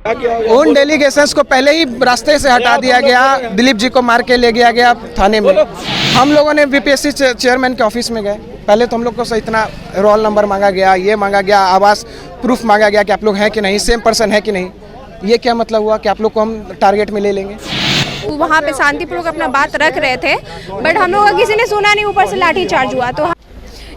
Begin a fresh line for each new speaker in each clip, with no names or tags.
उन डेलीगेशंस को पहले ही रास्ते से हटा दिया गया, दिलीप जी को मार के ले गया गया थाने में। हम लोगों ने बीपीएससी चेयरमैन के ऑफिस में गए, पहले तो हम लोग को इतना रोल नंबर मांगा गया, ये मांगा गया, आवास प्रूफ मांगा गया कि आप लोग हैं कि नहीं, सेम पर्सन है कि नहीं। ये क्या मतलब हुआ कि आप लोग को हम टारगेट में ले लेंगे।
वहाँ पे शांतिपूर्वक अपना बात रख रहे थे, बट हम लोग का किसी ने सुना नहीं, ऊपर से लाठी चार्ज हुआ। तो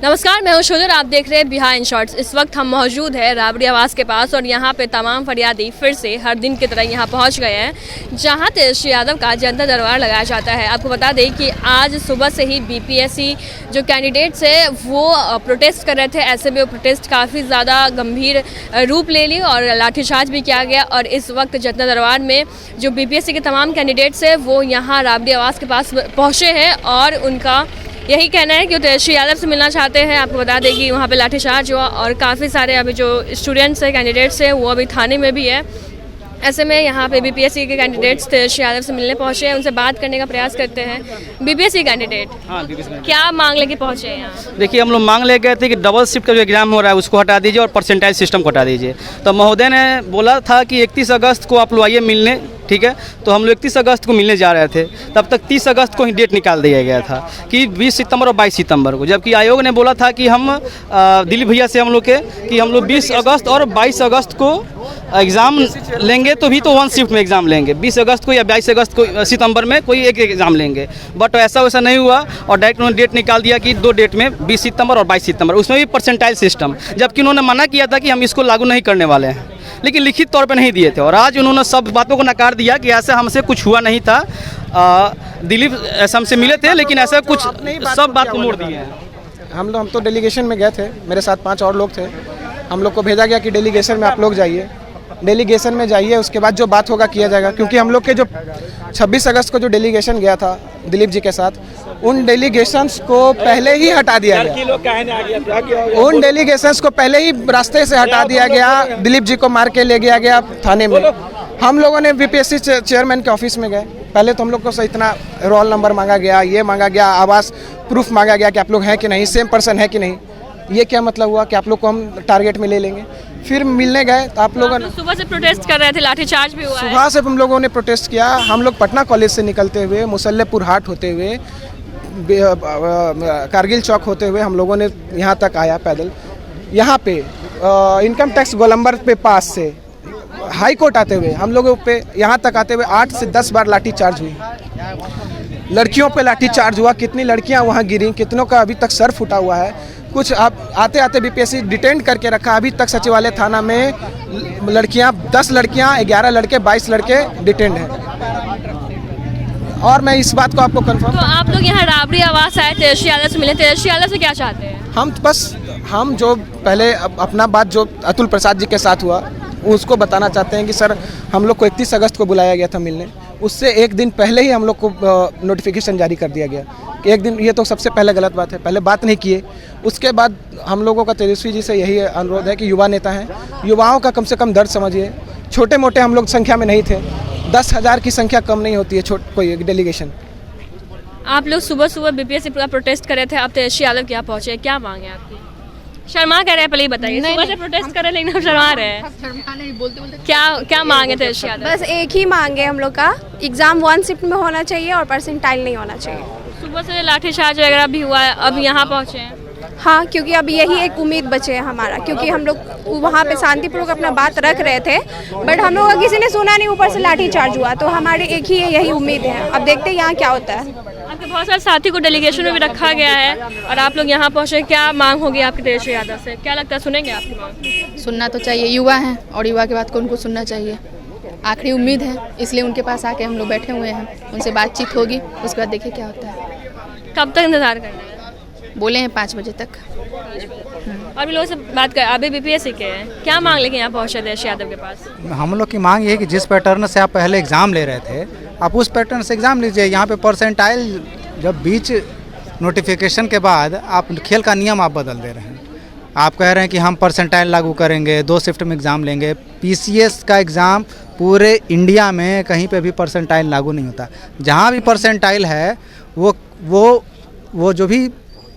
नमस्कार, मैं हूं शोधर, आप देख रहे हैं बिहाइंड शॉट्स। इस वक्त हम मौजूद है राबड़ी आवास के पास और यहाँ पे तमाम फरियादी फिर से हर दिन की तरह यहाँ पहुँच गए हैं, जहाँ तेजस्वी यादव का जनता दरबार लगाया जाता है। आपको बता दें कि आज सुबह से ही बीपीएससी जो कैंडिडेट्स है वो प्रोटेस्ट कर रहे थे। ऐसे में वो प्रोटेस्ट काफ़ी ज़्यादा गंभीर रूप ले ली और लाठीचार्ज भी किया गया। और इस वक्त जनता दरबार में जो बीपीएससी के तमाम कैंडिडेट्स हैं वो यहाँ राबड़ी आवास के पास पहुँचे हैं और उनका यही कहना है कि वो तेजस्वी यादव से मिलना चाहते हैं। आपको बता दें कि वहाँ पे लाठीचार्ज हुआ और काफ़ी सारे अभी जो स्टूडेंट्स हैं, कैंडिडेट्स हैं, वो अभी थाने में भी है। ऐसे में यहाँ पे बीपीएससी के कैंडिडेट्स तेजस्वी यादव से मिलने पहुँचे हैं, उनसे बात करने का प्रयास करते हैं। बीपीएससी कैंडिडेट,
हाँ,
क्या मांग लेके पहुँचे हैं यहाँ?
देखिए, हम लोग मांग ले गए थे कि डबल शिफ्ट का जो एग्जाम हो रहा है उसको हटा दीजिए और परसेंटाइज सिस्टम को हटा दीजिए। तो महोदय ने बोला था कि 31 अगस्त को आप लोग आइए मिलने, ठीक है। तो हम लोग 31 अगस्त को मिलने जा रहे थे, तब तक 30 अगस्त को ही डेट निकाल दिया गया था कि 20 सितंबर और 22 सितंबर को, जबकि आयोग ने बोला था कि हम दिलीप भैया से हम लोग के कि हम लोग 20 अगस्त और 22 अगस्त को एग्ज़ाम लेंगे, तो भी तो वन शिफ्ट में एग्ज़ाम लेंगे, 20 अगस्त को या 22 अगस्त को सितंबर में कोई एक एग्ज़ाम लेंगे। बट ऐसा वैसा नहीं हुआ और डायरेक्ट उन्होंने डेट निकाल दिया कि 2 डेट में 20 सितंबर और 22 सितंबर, उसमें भी परसेंटाइल सिस्टम, जबकि उन्होंने मना किया था कि हम इसको लागू नहीं करने वाले हैं, लेकिन लिखित तौर पे नहीं दिए थे। और आज उन्होंने सब बातों को नकार दिया कि ऐसा हमसे कुछ हुआ नहीं था। दिलीप ऐसा हमसे मिले थे, लेकिन ऐसा कुछ सब बात को मोड़ दिए हैं।
हम तो डेलीगेशन में गए थे, मेरे साथ 5 और लोग थे। हम लोग को भेजा गया कि डेलीगेशन में आप लोग जाइए, डेलीगेशन में जाइए, उसके बाद जो बात होगा किया जाएगा। क्योंकि हम लोग के जो 26 अगस्त को जो डेलीगेशन गया था दिलीप जी के साथ, उन डेलीगेशंस को पहले ही हटा दिया गया। उन डेलीगेशंस को पहले ही रास्ते से हटा दिया गया, दिलीप जी को मार के ले गया गया थाने में। हम लोगों ने बीपीएससी चेयरमैन के ऑफिस में गए, पहले तो हम लोग को इतना रोल नंबर मांगा गया, ये मांगा गया, आवास प्रूफ मांगा गया कि आप लोग हैं कि नहीं, सेम पर्सन है कि नहीं। ये क्या मतलब हुआ कि आप लोग को हम टारगेट में ले लेंगे। फिर मिलने गए तो आप लोगों ने
सुबह से प्रोटेस्ट कर रहे थे, लाठीचार्ज भी हुआ है।
सुबह से हम लोगों ने प्रोटेस्ट किया। हम लोग पटना कॉलेज से निकलते हुए, मुसल्लेपुर हाट होते हुए, कारगिल चौक होते हुए हम लोगों ने यहाँ तक आया पैदल। यहाँ पे इनकम टैक्स गोलंबर पे पास से हाई कोर्ट आते हुए हम लोगों पे यहाँ तक आते हुए 8 से 10 बार लाठी चार्ज हुई। लड़कियों पे लाठी चार्ज हुआ, कितनी लड़कियाँ वहाँ गिरी, कितनों का अभी तक सर फूटा हुआ है। कुछ आप आते आते बीपीएससी डिटेन करके रखा। अभी तक सचिवालय थाना में लड़कियां 10 लड़कियां, 11 लड़के, 22 लड़के डिटेंड हैं। और मैं इस बात को आपको कंफर्म,
तो आप लोग यहाँ राबड़ी आवास आए तेजस्वी यादव से मिले, तेजस्वी यादव से क्या चाहते हैं?
हम जो पहले अपना बात जो अतुल प्रसाद जी के साथ हुआ उसको बताना चाहते हैं कि सर, हम लोग को 31 अगस्त को बुलाया गया था मिलने, उससे एक दिन पहले ही हम लोग को नोटिफिकेशन जारी कर दिया गया कि एक दिन। ये तो सबसे पहले गलत बात है, पहले बात नहीं किए। उसके बाद हम लोगों का तेजस्वी जी से यही अनुरोध है कि युवा नेता हैं, युवाओं का कम से कम दर्द समझिए। छोटे मोटे हम लोग संख्या में नहीं थे, 10,000 की संख्या कम नहीं होती है कोई डेलीगेशन।
आप लोग सुबह सुबह बीपीएससी का प्रोटेस्ट कर रहे थे, आप तेजस्वी यादव के यहाँ पहुँचे, क्या मांगे आपकी? शर्मा कर रहे हैं, पहले ही बताइए। सुबह से प्रोटेस्ट कर रहे हैं लेकिन हम शर्मा रहे हैं। क्या मांगे तेजस्वी यादव?
बस एक ही मांगे हम लोग का, एग्जाम 1 शिफ्ट में होना चाहिए और परसेंटाइल नहीं होना चाहिए।
सुबह से लाठीचार्ज वगैरह भी हुआ है, अब यहाँ पहुँचे हैं।
हाँ, क्योंकि अब यही एक उम्मीद बचे है हमारा, क्योंकि हम लोग वहाँ पे शांतिपूर्वक अपना बात रख रहे थे, बट हम लोग का किसी ने सुना नहीं, ऊपर से लाठी चार्ज हुआ। तो हमारे एक ही यही उम्मीद है, अब देखते हैं यहाँ क्या होता है।
आपके बहुत सारे साथी को डेलीगेशन में भी रखा गया है और आप लोग यहाँ पहुँचे, क्या मांग होगी आपकी तेजस्वी यादव से? क्या लगता है, सुनेंगे आपकी मांग?
सुनना तो चाहिए, युवा हैं और युवा की बात को उनको सुनना चाहिए। आखिरी उम्मीद है, इसलिए उनके पास आके हम लोग बैठे हुए हैं, उनसे बातचीत होगी, उसके बाद देखिए क्या होता है।
कब तक इंतजार करना है?
बोले हैं 5 बजे तक।
अभी लोगों से बात कर, अभी बीपीएससी के हैं, क्या मांग लेके यहाँ पहुँचे तेजस्वी यादव के पास?
हम लोग की मांग ये है कि जिस पैटर्न से आप पहले एग्ज़ाम ले रहे थे, आप उस पैटर्न से एग्ज़ाम लीजिए। यहाँ पे परसेंटाइल जब बीच नोटिफिकेशन के बाद आप खेल का नियम आप बदल दे रहे हैं। आप कह रहे हैं कि हम परसेंटाइल लागू करेंगे, 2 शिफ्ट में एग्ज़ाम लेंगे। पीसीएस का एग्ज़ाम पूरे इंडिया में कहीं पे भी परसेंटाइल लागू नहीं होता। जहाँ भी परसेंटाइल है वो जो भी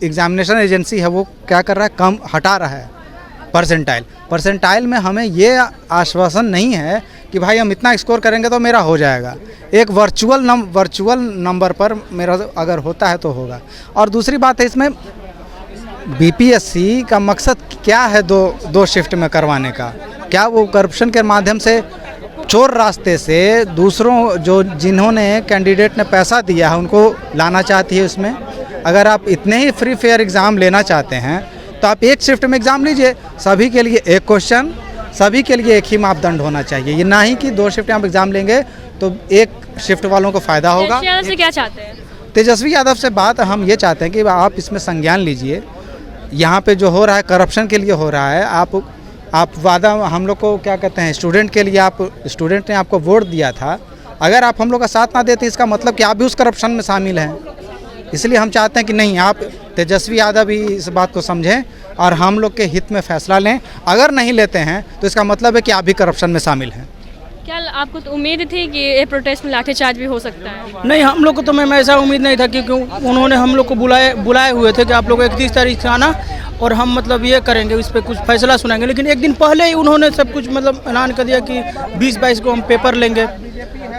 एग्जामिनेशन एजेंसी है वो क्या कर रहा है, कम हटा रहा है परसेंटाइल में हमें ये आश्वासन नहीं है कि भाई हम इतना स्कोर करेंगे तो मेरा हो जाएगा। एक वर्चुअल नंबर पर मेरा अगर होता है तो होगा। और दूसरी बात है इसमें बीपीएससी का मकसद क्या है दो शिफ्ट में करवाने का? क्या वो करप्शन के माध्यम से चोर रास्ते से दूसरों जिन्होंने कैंडिडेट ने पैसा दिया है उनको लाना चाहती है उसमें? अगर आप इतने ही फ्री फेयर एग्ज़ाम लेना चाहते हैं तो आप एक शिफ्ट में एग्ज़ाम लीजिए, सभी के लिए एक क्वेश्चन, सभी के लिए एक ही मापदंड होना चाहिए। ये ना ही कि 2 शिफ्ट आप एग्ज़ाम लेंगे तो एक शिफ्ट वालों को फ़ायदा होगा।
तेजस्वी यादव से क्या चाहते हैं?
तेजस्वी यादव से बात हम ये चाहते हैं कि आप इसमें संज्ञान लीजिए। यहाँ पे जो हो रहा है करप्शन के लिए हो रहा है। आप वादा हम लोग को क्या कहते हैं, स्टूडेंट के लिए स्टूडेंट ने आपको वोट दिया था, अगर आप हम लोग का साथ ना देते इसका मतलब कि आप भी उस करप्शन में शामिल हैं। इसलिए हम चाहते हैं कि नहीं, आप तेजस्वी यादव भी इस बात को समझें और हम लोग के हित में फैसला लें। अगर नहीं लेते हैं तो इसका मतलब है कि आप भी करप्शन में शामिल हैं।
क्या आपको तो उम्मीद थी कि ये प्रोटेस्ट में लाठीचार्ज भी हो सकता है?
नहीं, हम लोग को तो मैम ऐसा उम्मीद नहीं था, क्योंकि उन्होंने हम लोग को बुलाए हुए थे कि आप लोग 31 तारीख से आना और हम मतलब ये करेंगे, इस पर कुछ फैसला सुनाएंगे। लेकिन एक दिन पहले ही उन्होंने सब कुछ मतलब ऐलान कर दिया कि 20-22 को हम पेपर लेंगे।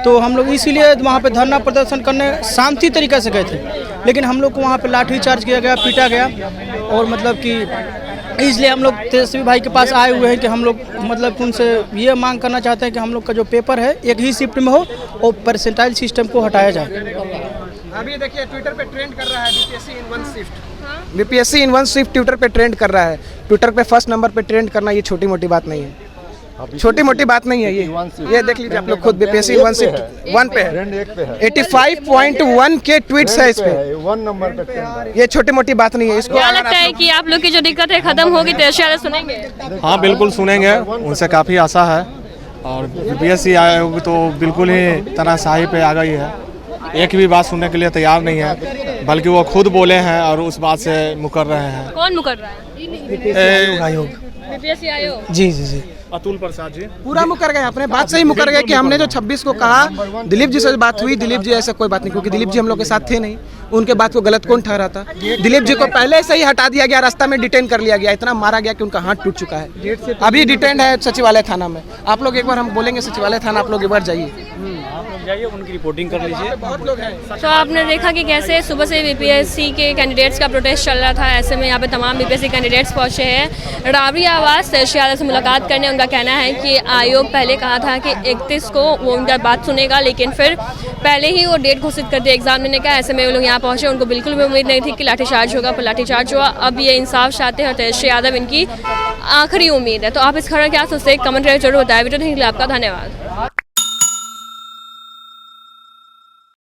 तो हम लोग इसीलिए वहाँ पे धरना प्रदर्शन करने शांति तरीके से गए थे, लेकिन हम लोग को वहाँ पे लाठीचार्ज किया गया, पीटा गया। और मतलब कि इसलिए हम लोग तेजस्वी भाई के पास आए हुए हैं कि हम लोग मतलब उनसे ये मांग करना चाहते हैं कि हम लोग का जो पेपर है एक ही शिफ्ट में हो और परसेंटाइल सिस्टम को हटाया जाए।
अभी देखिए ट्विटर पे ट्रेंड कर रहा है BPSC in one shift Twitter पे ट्रेंड कर रहा है। ट्विटर पे फर्स्ट नंबर पे ट्रेंड करना ये छोटी मोटी बात नहीं है, छोटी मोटी बात नहीं है। ये देख लीजिए आप लोग खुद, बीपीएससी इन वन शिफ्ट 1 पे है, 85.1 के ट्वीट्स है इस पे, 1 नंबर पे। ये छोटी मोटी बात नहीं है। इसको
क्या लगता है कि आप लोग की जो दिक्कत है खत्म होगी, तेजस्वी यादव सुनेंगे?
हाँ बिल्कुल सुनेंगे, उनसे काफ़ी आशा है। और बीपीएससी आयोग तो बिल्कुल ही तनाशाही पे आ गई है, एक भी बात सुनने के लिए तैयार नहीं है, बल्कि वो खुद बोले हैं और उस बात से मुकर रहे हैं।
कौन मुकर रहा है?
आयोग,
बीपीएससी आयोग।
जी
अतुल प्रसाद जी
पूरा मुकर गए, अपने बात से ही मुकर गए कि हमने जो 26 को कहा, दिलीप जी से बात हुई, दिलीप जी ऐसा कोई बात नहीं, क्योंकि दिलीप जी हम लोग के साथ थे नहीं। उनके बात को गलत कौन ठहराता? दिलीप जी को पहले से ही हटा दिया गया, रास्ता में डिटेन कर लिया गया, इतना मारा गया कि उनका हाथ टूट चुका है। अभी डिटेन है सचिवालय थाना में। आप लोग एक बार, हम बोलेंगे सचिवालय थाना, आप लोग एक बार जाइए,
उनकी रिपोर्टिंग कर लीजिए।
बहुत लोग हैं।
तो आपने देखा कि कैसे सुबह से बीपीएससी के कैंडिडेट्स का प्रोटेस्ट चल रहा था। ऐसे में यहाँ पे तमाम बीपीएससी कैंडिडेट्स पहुंचे हैं राबड़ी आवास तेजस्वी यादव से मुलाकात करने। उनका कहना है कि आयोग पहले कहा था कि 31 को वो उनका बात सुनेगा, लेकिन फिर पहले ही वो डेट घोषित कर दिया एग्जाम लेने का। ऐसे में वो लोग यहाँ पहुंचे, उनको बिल्कुल भी उम्मीद नहीं थी कि लाठीचार्ज होगा, पर लाठीचार्ज हुआ। अब ये इंसाफ चाहते हैं और तेजस्वी यादव इनकी आखिरी उम्मीद है। तो आप इस खबर क्या सोचते हैं, कमेंट करके जरूर बताएं। वीडियो देखने के लिए आपका धन्यवाद।